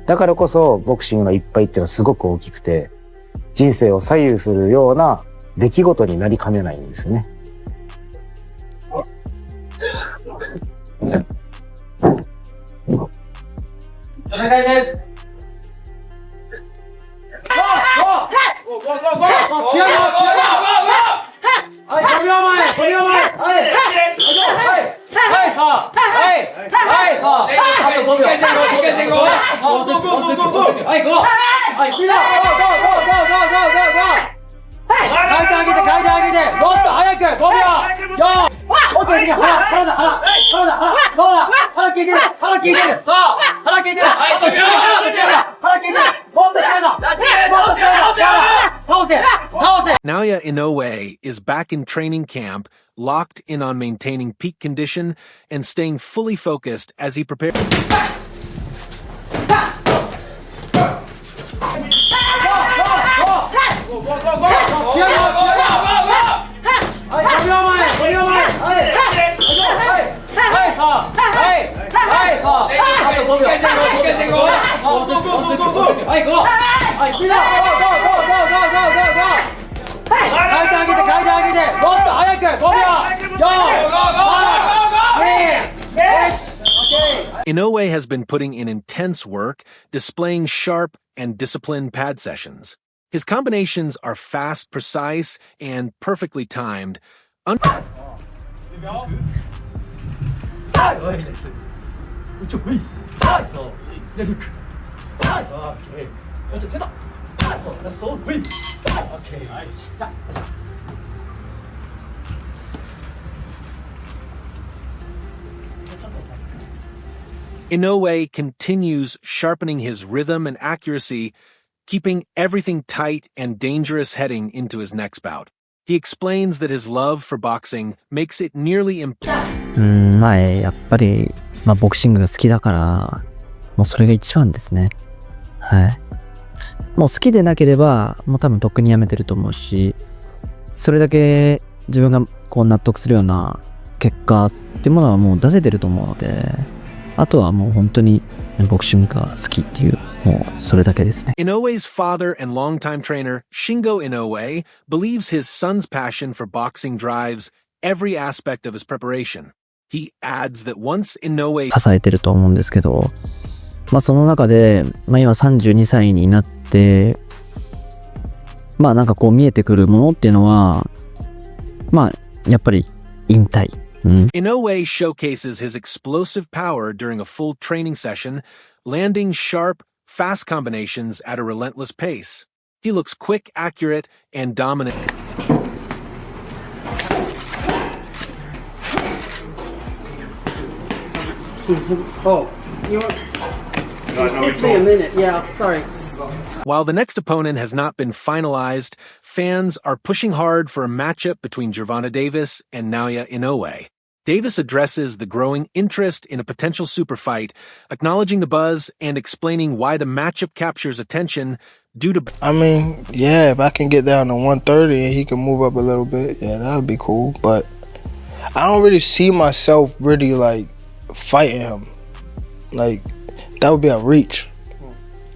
だからこそボクシングのいっぱいっていうのはすごく大きくて、人生を左右するような出来事になりかねないんですよね。Naoya Inoue is back in training camp, locked in on maintaining peak condition and staying fully focused as he prepares. Inoue has been putting in intense work, displaying sharp and disciplined pad sessions. His combinations are fast, precise, and perfectly timed. Inoue continues sharpening his rhythm and accuracy, keeping everything tight and dangerous heading into his next bout. He explains that his love for boxing makes it nearly impossible. やっぱり、ボクシングが好きだから、もうそれが一番ですね。はい。もう好きでなければ、もう多分とっくにやめてると思うし、それだけ自分がこう納得するような結果っていうものはもう出せてると思うので、あとはもう本当にボクシングが好きっていう、もうそれだけですね。Inoue's father and longtime trainer, Shingo Inoue, believes his son's passion for boxing drives every aspect of his preparation. He adds that once Inoue 支えてると思うんですけど、その中で、今32歳になって、なんかこう見えてくるものっていうのは、やっぱり引退。Inoue showcases his explosive power during a full training session, landing sharp, fast combinations at a relentless pace. He looks quick, accurate, and dominant. Excuse me a minute. Yeah, sorry. While the next opponent has not been finalized, fans are pushing hard for a matchup between Gervonta Davis and Naoya Inoue. Davis addresses the growing interest in a potential super fight, acknowledging the buzz and explaining why the matchup captures attention due to... I mean, yeah, if I can get down to 130 and he can move up a little bit, yeah, that would be cool. But I don't really see myself really, like, fighting him. Like, that would be a reach,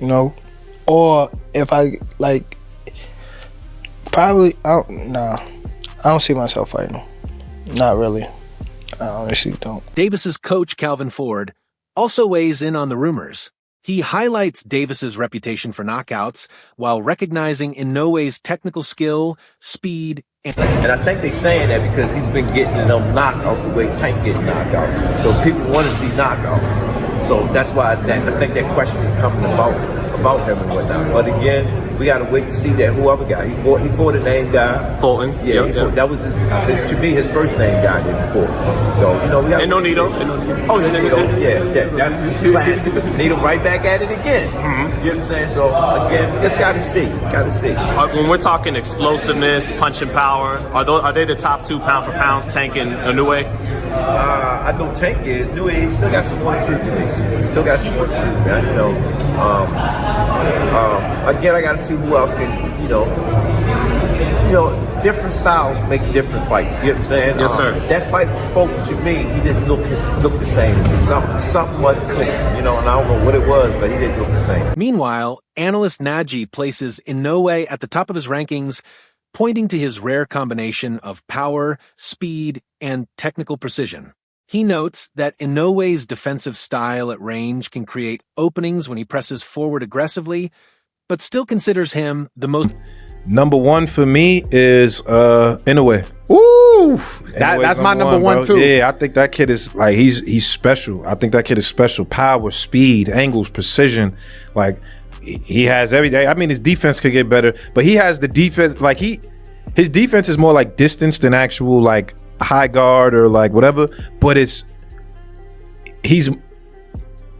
you know? Or if I, like, probably, I don't see myself fighting him. Not really. I honestly don't. Davis's coach, Calvin Ford, also weighs in on the rumors. He highlights Davis's reputation for knockouts while recognizing Inoue's technical skill, speed, and I think they're saying that because he's been getting them knockouts the way Tank getting knocked out. So people want to see knockouts. So that's why I think that question is coming about him and whatnot. But again, we got to wait to see that whoever guy he fought a name guy. Fulton. Yeah, that was to me his first name guy did before. So you know we got. And Nito. Oh, Nito. Yeah, that's classic. Nito right back at it again. Mm-hmm. You know what I'm saying? So again, we just got to see. Got to see. When we're talking explosiveness, punching power, are they the top two pound for pound, Tank and Inoue? I know Tank is. Inoue still got some more to prove to me. Still got some more to prove, man. You know. Again, I got to see who else can, you know, different styles make different fights. You know what I'm saying? Yes, sir. That fight spoke to me. He didn't look the same. Something wasn't clicking, you know, and I don't know what it was, but he didn't look the same. Meanwhile, analyst Naji places Inoue at the top of his rankings, pointing to his rare combination of power, speed, and technical precision. He notes that Inoue's defensive style at range can create openings when he presses forward aggressively, but still considers him the most... Number one for me is Inoue. Ooh, that's my number one too. Yeah, I think that kid is like he's special. I think that kid is special. Power, speed, angles, precision. Like he has every day. I mean, his defense could get better, but he has the defense. Like his defense is more like distance than actual like high guard or like whatever. But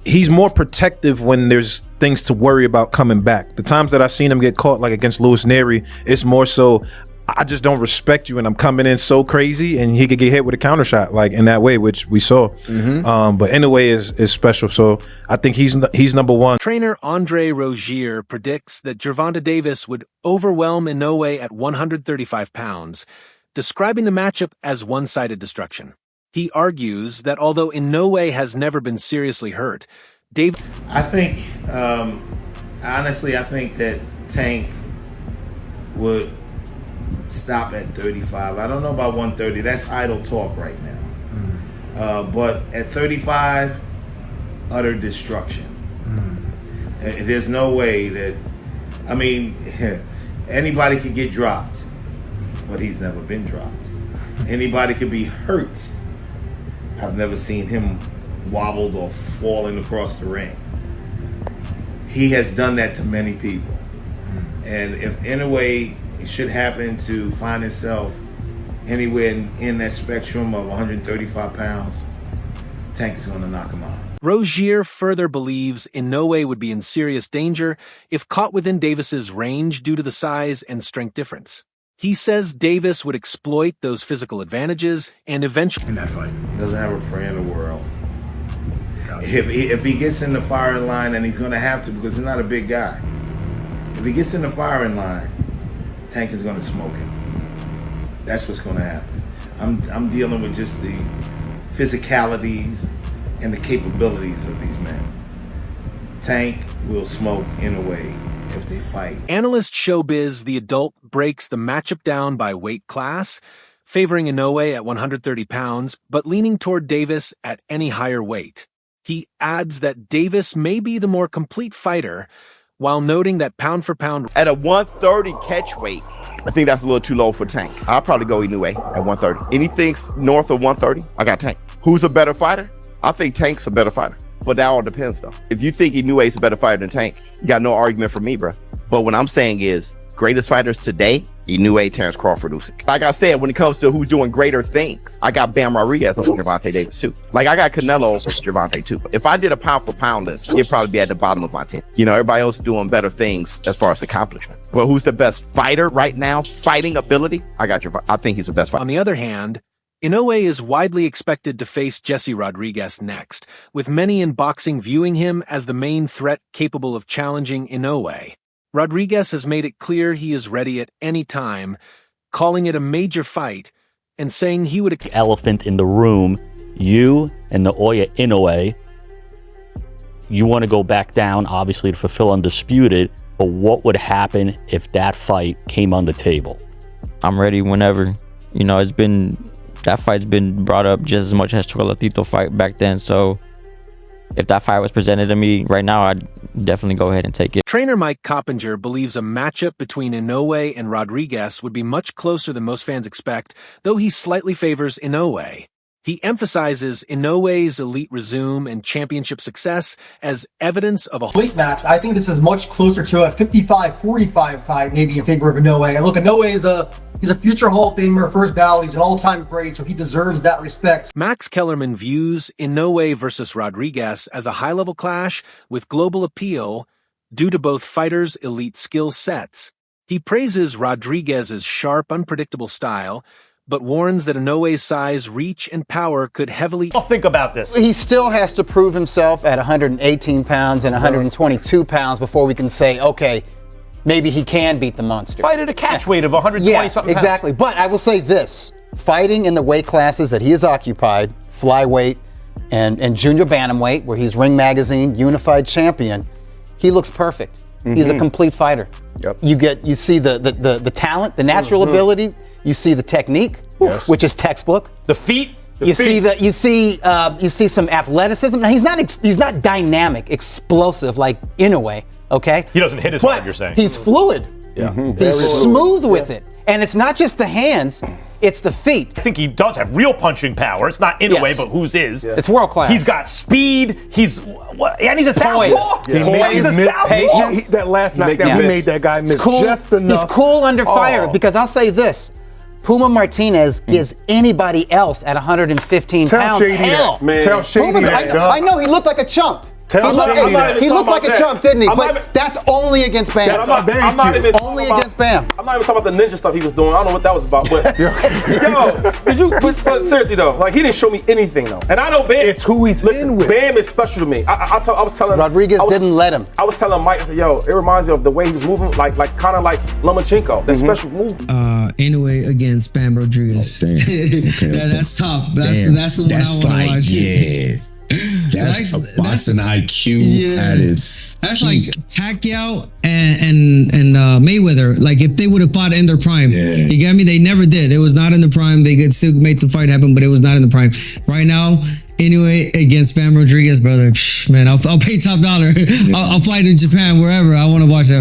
he's more protective when there's things to worry about coming back. The times that I've seen him get caught, like against Louis Neri, it's more so I just don't respect you and I'm coming in so crazy, and he could get hit with a counter shot like in that way, which we saw. But Inoue is special, so I think he's number one. Trainer Andre Rozier predicts that Gervonta Davis would overwhelm Inoue at 135 pounds, describing the matchup as one-sided destruction. He argues that although Inoue has never been seriously hurt, I think, honestly, I think that Tank would stop at 35. I don't know about 130. That's idle talk right now. But at 35, utter destruction. And there's no way that, I mean, anybody could get dropped, but he's never been dropped. Anybody could be hurt. I've never seen him wobbled or falling across the ring. He has done that to many people. And if Inoue should happen to find himself anywhere in that spectrum of 135 pounds, Tank is going to knock him out. Rozier further believes Inoue would be in serious danger if caught within Davis's range due to the size and strength difference. He says Davis would exploit those physical advantages and eventually... In that fight. Doesn't have a prayer in the world. If he gets in the firing line, and he's going to have to because he's not a big guy. If he gets in the firing line, Tank is going to smoke him. That's what's going to happen. I'm dealing with just the physicalities and the capabilities of these men. Tank will smoke Inoue if they fight. Analyst Showbiz The Adult breaks the matchup down by weight class, favoring Inoue at 130 pounds, but leaning toward Davis at any higher weight. He adds that Davis may be the more complete fighter, while noting that pound for pound... At a 130 catch weight, I think that's a little too low for Tank. I'll probably go Inoue at 130. Anything north of 130, I got Tank. Who's a better fighter? I think Tank's a better fighter. But that all depends, though. If you think Inoue's a better fighter than Tank, you got no argument from me, bro. But what I'm saying is, greatest fighters today, Inoue, Terrence Crawford, Usyk. Like I said, when it comes to who's doing greater things, I got Bam Rodriguez over Gervonta Davis, too. Like, I got Canelo over Gervonta, too. If I did a pound for pound list, it'd probably be at the bottom of my 10. You know, everybody else is doing better things as far as accomplishments. But who's the best fighter right now? Fighting ability? I got Gervonta. I think he's the best fighter. On the other hand, Inoue is widely expected to face Jesse Rodriguez next, with many in boxing viewing him as the main threat capable of challenging Inoue. Rodriguez has made it clear he is ready at any time, calling it a major fight, and saying he would... Elephant in the room, you and Naoya Inoue, you want to go back down, obviously, to fulfill Undisputed, but what would happen if that fight came on the table? I'm ready whenever. You know, that fight's been brought up just as much as Chocolatito fight back then, so if that fight was presented to me right now, I'd definitely go ahead and take it. Trainer Mike Coppinger believes a matchup between Inoue and Rodriguez would be much closer than most fans expect, though he slightly favors Inoue. He emphasizes Inoue's elite resume and championship success as evidence of a weight max. I think this is much closer to a 55-45 fight, maybe in favor of Inoue. And look, Inoue is he's a future Hall of Famer, first ballot. He's an all-time great, so he deserves that respect. Max Kellerman views Inoue versus Rodriguez as a high-level clash with global appeal due to both fighters' elite skill sets. He praises Rodriguez's sharp, unpredictable style, but warns that Inoue's size, reach, and power could heavily... Think about this. He still has to prove himself at 118 pounds and 122 pounds before we can say, okay, maybe he can beat the monster. Fight at a catch weight of 120 something pounds. Exactly. But I will say this, fighting in the weight classes that he has occupied, flyweight and junior bantamweight, where he's Ring Magazine unified champion, he looks perfect. He's a complete fighter. Yep. You see the talent, the natural ability, you see the technique, which is textbook. The feet. You see some athleticism. Now he's not dynamic, explosive like Inoue, okay? He doesn't hit as hard, you're saying. He's fluid. Yeah. He's smooth with it. And it's not just the hands, it's the feet. I think he does have real punching power. It's not Inoue, but whose is. It's world class. He's got speed. And he's a southpaw. He's a southpaw. That last knockdown, he made that guy miss just enough. He's cool under fire because I'll say this. Puma Martinez gives anybody else at 115 pounds hell. Tell Shady that. I know he looked like a chump. He looked like a chump, didn't he? But that's only against Bam. I'm not even only against Bam. I'm not even talking about the ninja stuff he was doing. I don't know what that was about. But but seriously though, like he didn't show me anything though. And I know Bam. It's who he's in with. Bam is special to me. I was telling Rodriguez didn't let him. I was telling Mike, I said, yo, it reminds me of the way he was moving, like kind of like Lomachenko. That special move. Inoue against Bam Rodriguez. That's tough. That's the one I want to watch. Yeah. That's a boxing IQ at its That's like Pacquiao and Mayweather. Like if they would have fought in their prime, you get me? They never did. It was not in the prime. They could still make the fight happen, but it was not in the prime. Right now, Inoue against Bam Rodriguez, brother. Man, I'll pay top dollar. I'll fly to Japan, wherever. I want to watch that.